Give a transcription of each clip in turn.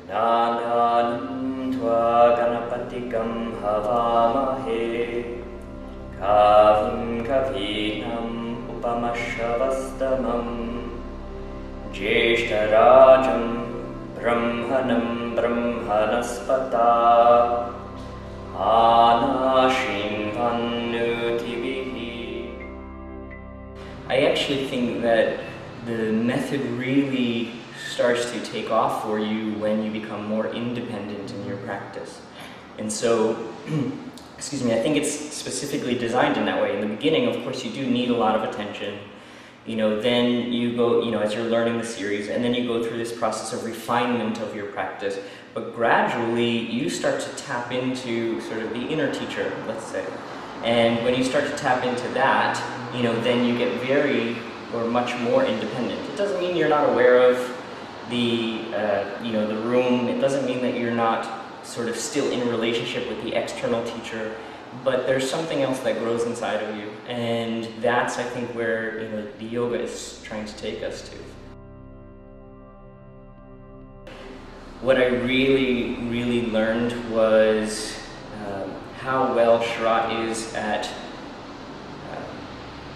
Nananam tva ganapatikam havamahe kavim kavinam upamashavastamam jeshtarajam brahmanam brahmanaspata anashimvanutivihi. I actually think that the method really starts to take off for you when you become more independent in your practice. And so, excuse me, I think it's specifically designed in that way. In the beginning, of course, you do need a lot of attention. Then you go, as you're learning the series, and then you go through this process of refinement of your practice. But gradually, you start to tap into sort of the inner teacher, let's say. And when you start to tap into that, then you get much more independent. It doesn't mean you're not aware of the room. It doesn't mean that you're not sort of still in relationship with the external teacher, but there's something else that grows inside of you, and that's, I think, where the yoga is trying to take us to. What I really, really learned was how well Sharath is at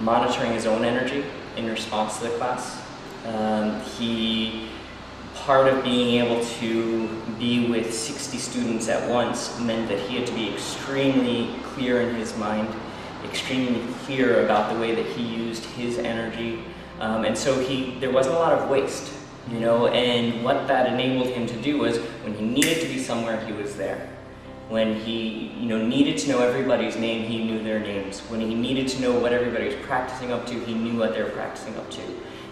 monitoring his own energy in response to the class. Part of being able to be with 60 students at once meant that he had to be extremely clear in his mind, extremely clear about the way that he used his energy, and so there wasn't a lot of waste, and what that enabled him to do was, when he needed to be somewhere, he was there. When he needed to know everybody's name, he knew their names. When he needed to know what everybody was practicing up to, he knew what they were practicing up to.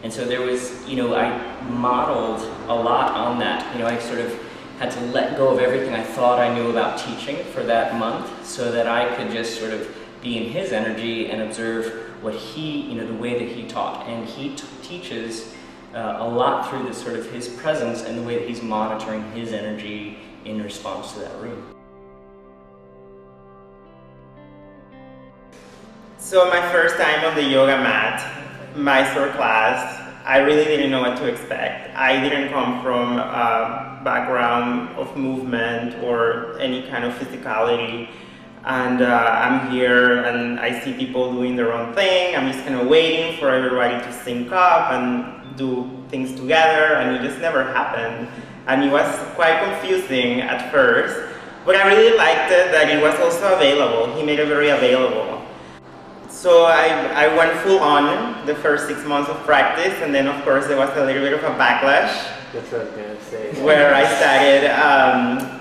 And so there was, I modeled a lot on that. I sort of had to let go of everything I thought I knew about teaching for that month, so that I could just sort of be in his energy and observe what he, the way that he taught. And he teaches a lot through this sort of his presence and the way that he's monitoring his energy in response to that room. So my first time on the yoga mat, Mysore class, I really didn't know what to expect. I didn't come from a background of movement or any kind of physicality. And I'm here and I see people doing their own thing. I'm just kind of waiting for everybody to sync up and do things together, and it just never happened. And it was quite confusing at first, but I really liked it that it was also available. He made it very available. So I went full on the first 6 months of practice, and then of course there was a little bit of a backlash. That's what I was going to say. Where I started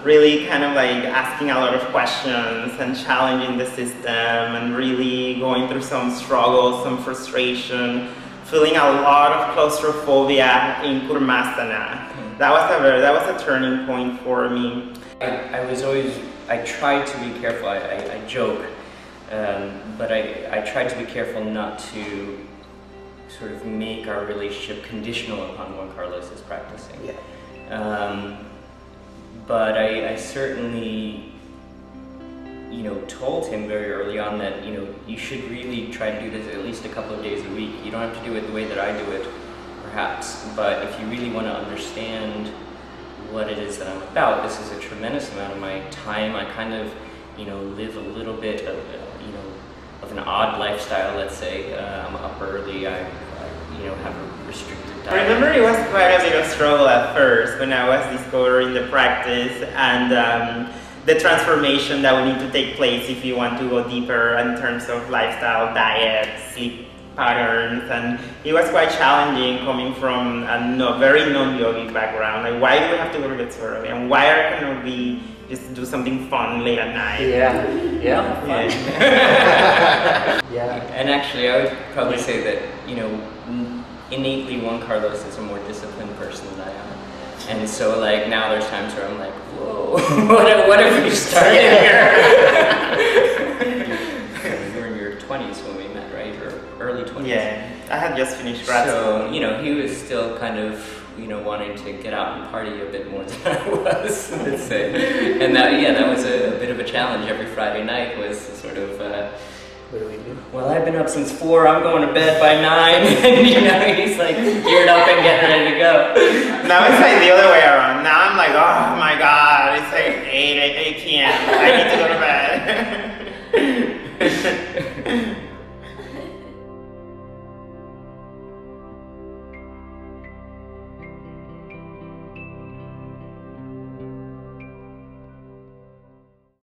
really kind of like asking a lot of questions and challenging the system, and really going through some struggles, some frustration, feeling a lot of claustrophobia in Kurmasana. That was a turning point for me. I tried to be careful. I joke. But I tried to be careful not to sort of make our relationship conditional upon Juan Carlos is practicing. Yeah. But I certainly, told him very early on that, you should really try to do this at least a couple of days a week. You don't have to do it the way that I do it, perhaps, but if you really want to understand what it is that I'm about, this is a tremendous amount of my time. I kind of, live a little bit of an odd lifestyle, let's say. I'm up early, I have a restricted diet. I remember it was quite a bit of struggle at first when I was discovering the practice and the transformation that would need to take place if you want to go deeper in terms of lifestyle, diet, sleep patterns, and it was quite challenging coming from a very non-yogic background. Like, why do we have to go to bed so early, and why can't we just do something fun late at night? Yeah. And actually, I would probably say that, innately Juan Carlos is a more disciplined person than I am. And so, like, now there's times where I'm like, whoa, what have we started here? You were in your 20s when we met, right? Or early 20s? Yeah, I had just finished grad school. So, he was still kind of, wanting to get out and party a bit more than I was, let's say. And that was a bit of a challenge. Every Friday night was sort of, what do we do? Well, I've been up since 4, I'm going to bed by 9, and he's like geared up and getting ready to go. Now it's like the other way around. Now I'm like, oh, it's like 8 p.m. I need to go to bed.